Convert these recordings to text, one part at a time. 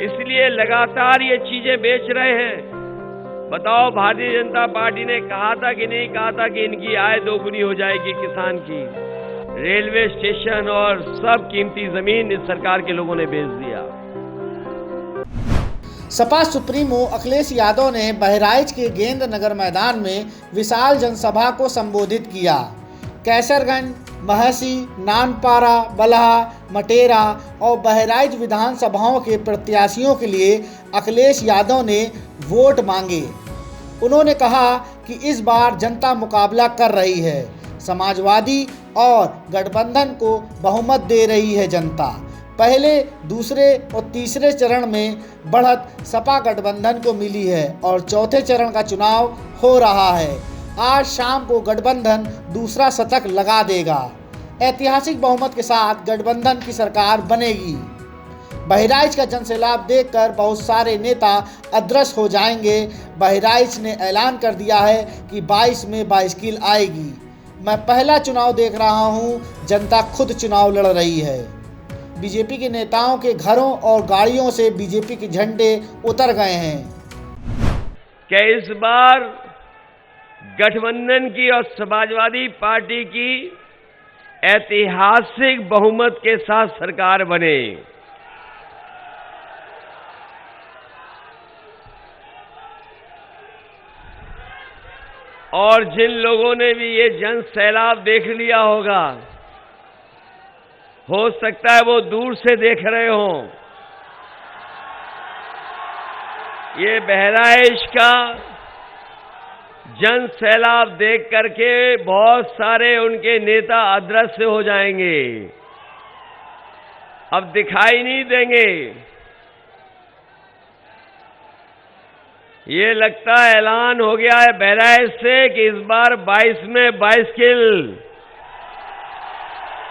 इसलिए लगातार ये चीजें बेच रहे हैं। बताओ, भारतीय जनता पार्टी ने कहा था कि नहीं कहा था कि इनकी आय दोगुनी हो जाएगी किसान की? रेलवे स्टेशन और सब कीमती जमीन इस सरकार के लोगों ने बेच दिया। सपा सुप्रीमो अखिलेश यादव ने बहराइच के गेंद नगर मैदान में विशाल जनसभा को संबोधित किया। कैसरगंज, महसी, नानपारा, बलहा, मटेरा और बहराइच विधानसभाओं के प्रत्याशियों के लिए अखिलेश यादव ने वोट मांगे। उन्होंने कहा कि इस बार जनता मुकाबला कर रही है, समाजवादी और गठबंधन को बहुमत दे रही है जनता। पहले, दूसरे और तीसरे चरण में बढ़त सपा गठबंधन को मिली है और चौथे चरण का चुनाव हो रहा है। आज शाम को गठबंधन दूसरा शतक लगा देगा। ऐतिहासिक बहुमत के साथ गठबंधन की सरकार बनेगी। बहराइच का जनसैलाब देखकर बहुत सारे नेता अदृश्य हो जाएंगे। बहराइच ने ऐलान कर दिया है कि 22 में बाइसिकल आएगी। मैं पहला चुनाव देख रहा हूं, जनता खुद चुनाव लड़ रही है। बीजेपी के नेताओं के घरों और गाड़ियों से बीजेपी के झंडे उतर गए हैं। क्या इस बार गठबंधन की और समाजवादी पार्टी की ऐतिहासिक बहुमत के साथ सरकार बने? और जिन लोगों ने भी ये जन सैलाब देख लिया होगा, हो सकता है वो दूर से देख रहे हों। ये बहराइच का जन सैलाब देख करके बहुत सारे उनके नेता अदृश्य हो जाएंगे, अब दिखाई नहीं देंगे। ये लगता है ऐलान हो गया है बहराइच से कि इस बार 22 में बाइसिकल।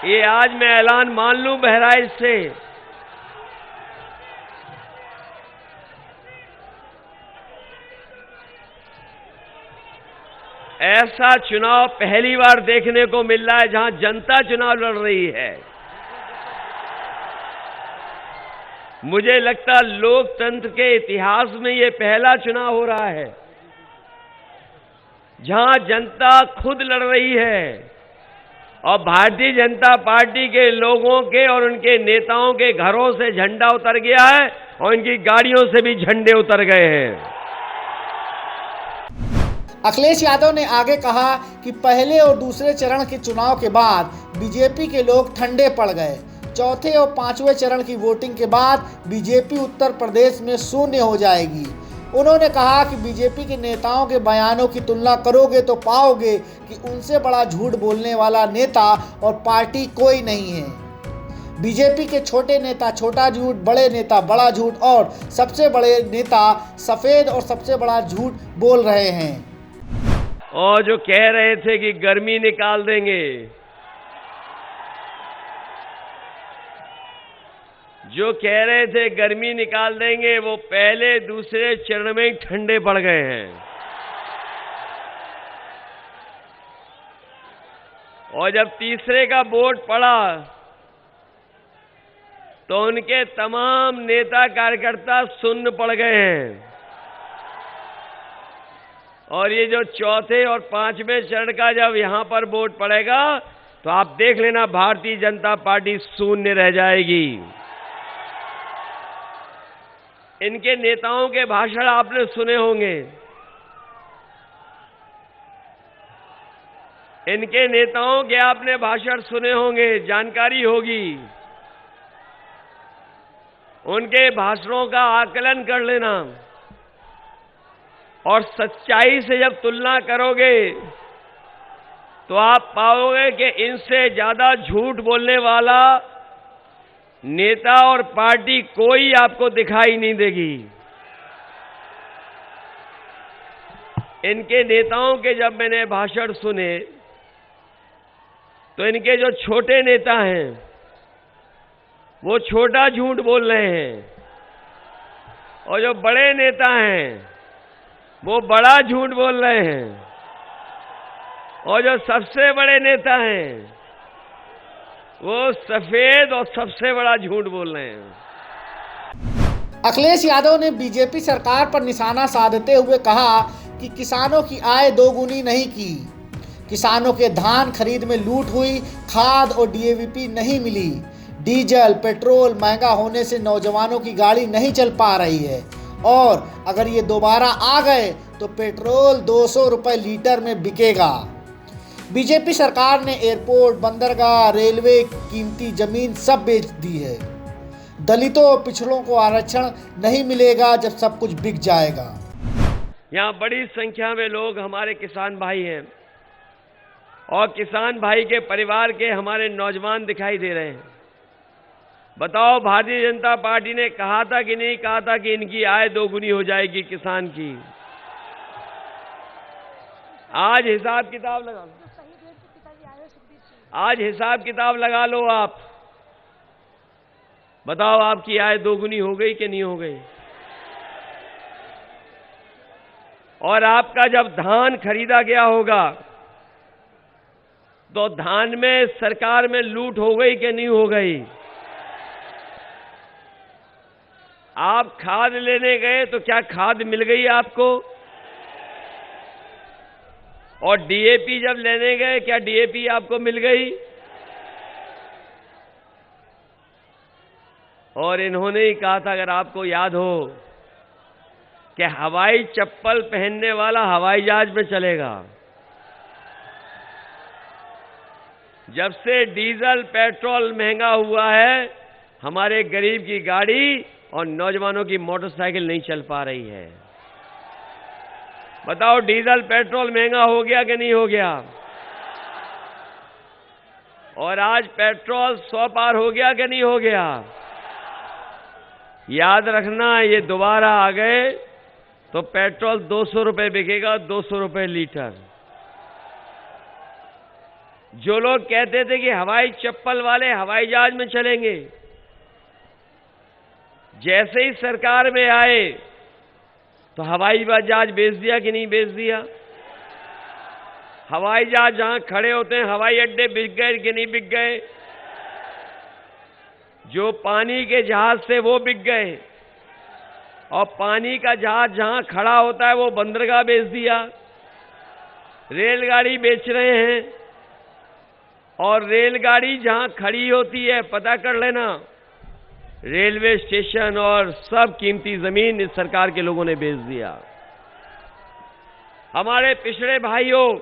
ये आज मैं ऐलान मान लूं बहराइच से। ऐसा चुनाव पहली बार देखने को मिल रहा है जहां जनता चुनाव लड़ रही है। मुझे लगता लोकतंत्र के इतिहास में ये पहला चुनाव हो रहा है जहां जनता खुद लड़ रही है और भारतीय जनता पार्टी के लोगों के और उनके नेताओं के घरों से झंडा उतर गया है और इनकी गाड़ियों से भी झंडे उतर गए हैं। अखिलेश यादव ने आगे कहा कि पहले और दूसरे चरण के चुनाव के बाद बीजेपी के लोग ठंडे पड़ गए। चौथे और पांचवें चरण की वोटिंग के बाद बीजेपी उत्तर प्रदेश में शून्य हो जाएगी। उन्होंने कहा कि बीजेपी के नेताओं के बयानों की तुलना करोगे तो पाओगे कि उनसे बड़ा झूठ बोलने वाला नेता और पार्टी कोई नहीं है। बीजेपी के छोटे नेता छोटा झूठ, बड़े नेता बड़ा झूठ और सबसे बड़े नेता सफेद और सबसे बड़ा झूठ बोल रहे हैं। और जो कह रहे थे कि गर्मी निकाल देंगे, जो कह रहे थे गर्मी निकाल देंगे, वो पहले दूसरे चरण में ही ठंडे पड़ गए हैं। और जब तीसरे का वोट पड़ा तो उनके तमाम नेता कार्यकर्ता शून्य पड़ गए हैं। और ये जो चौथे और पांचवें चरण का जब यहां पर वोट पड़ेगा तो आप देख लेना भारतीय जनता पार्टी शून्य रह जाएगी। इनके नेताओं के भाषण आपने सुने होंगे। इनके नेताओं के आपने भाषण सुने होंगे, जानकारी होगी। उनके भाषणों का आकलन कर लेना और सच्चाई से जब तुलना करोगे तो आप पाओगे कि इनसे ज्यादा झूठ बोलने वाला नेता और पार्टी कोई आपको दिखाई नहीं देगी। इनके नेताओं के जब मैंने भाषण सुने तो इनके जो छोटे नेता हैं वो छोटा झूठ बोल रहे हैं और जो बड़े नेता हैं वो बड़ा झूठ बोल रहे हैं और जो सबसे बड़े नेता हैं वो सफेद और सबसे बड़ा झूठ बोल रहे हैं। अखिलेश यादव ने बीजेपी सरकार पर निशाना साधते हुए कहा कि किसानों की आय दोगुनी नहीं की, किसानों के धान खरीद में लूट हुई, खाद और डीएपी नहीं मिली, डीजल पेट्रोल महंगा होने से नौजवानों की गाड़ी नहीं चल पा रही है और अगर ये दोबारा आ गए तो पेट्रोल 200 रुपये लीटर में बिकेगा। बीजेपी सरकार ने एयरपोर्ट, बंदरगाह, रेलवे, कीमती जमीन सब बेच दी है। दलितों पिछड़ों को आरक्षण नहीं मिलेगा जब सब कुछ बिक जाएगा। यहाँ बड़ी संख्या में लोग हमारे किसान भाई हैं और किसान भाई के परिवार के हमारे नौजवान दिखाई दे रहे हैं। बताओ, भारतीय जनता पार्टी ने कहा था कि नहीं कहा था कि इनकी आय दोगुनी हो जाएगी किसान की? आज हिसाब किताब लगा लो, आज हिसाब किताब लगा लो आप। बताओ, आपकी आय दोगुनी हो गई कि नहीं हो गई? और आपका जब धान खरीदा गया होगा तो धान में सरकार में लूट हो गई कि नहीं हो गई? आप खाद लेने गए तो क्या खाद मिल गई आपको? और डीएपी जब लेने गए क्या डीएपी आपको मिल गई? और इन्होंने ही कहा था, अगर आपको याद हो, कि हवाई चप्पल पहनने वाला हवाई जहाज में चलेगा। जब से डीजल पेट्रोल महंगा हुआ है, हमारे गरीब की गाड़ी और नौजवानों की मोटरसाइकिल नहीं चल पा रही है। बताओ, डीजल पेट्रोल महंगा हो गया कि नहीं हो गया? और आज पेट्रोल 100 पार हो गया कि नहीं हो गया? याद रखना, ये दोबारा आ गए तो पेट्रोल 200 रुपए बिकेगा, 200 रुपए लीटर। जो लोग कहते थे कि हवाई चप्पल वाले हवाई जहाज में चलेंगे, जैसे ही सरकार में आए तो हवाई जहाज बेच दिया कि नहीं बेच दिया? हवाई जहाज जहां खड़े होते हैं हवाई अड्डे बिक गए कि नहीं बिक गए? जो पानी के जहाज से वो बिक गए और पानी का जहाज जहां खड़ा होता है वो बंदरगाह बेच दिया। रेलगाड़ी बेच रहे हैं और रेलगाड़ी जहां खड़ी होती है, पता कर लेना, रेलवे स्टेशन और सब कीमती जमीन इस सरकार के लोगों ने बेच दिया। हमारे पिछड़े भाइयों,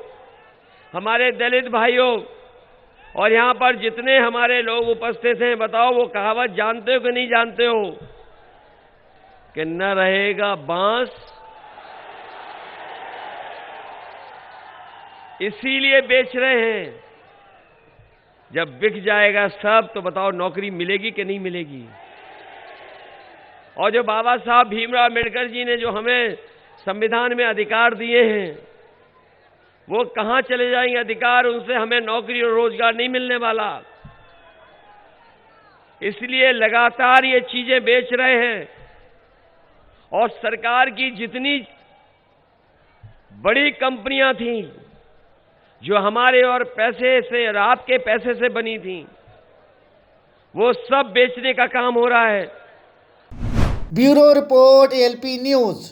हमारे दलित भाइयों और यहां पर जितने हमारे लोग उपस्थित हैं, बताओ वो कहावत जानते हो कि नहीं जानते हो कि न रहेगा बांस इसीलिए बेच रहे हैं। जब बिक जाएगा सब तो बताओ नौकरी मिलेगी कि नहीं मिलेगी? और जो बाबा साहब भीमराव अम्बेडकर जी ने जो हमें संविधान में अधिकार दिए हैं, वो कहां चले जाएंगे अधिकार? उनसे हमें नौकरी और रोजगार नहीं मिलने वाला। इसलिए लगातार ये चीजें बेच रहे हैं और सरकार की जितनी बड़ी कंपनियां थीं जो हमारे और पैसे से और आपके पैसे से बनी थीं, वो सब बेचने का काम हो रहा है। Bureau report, ALP news.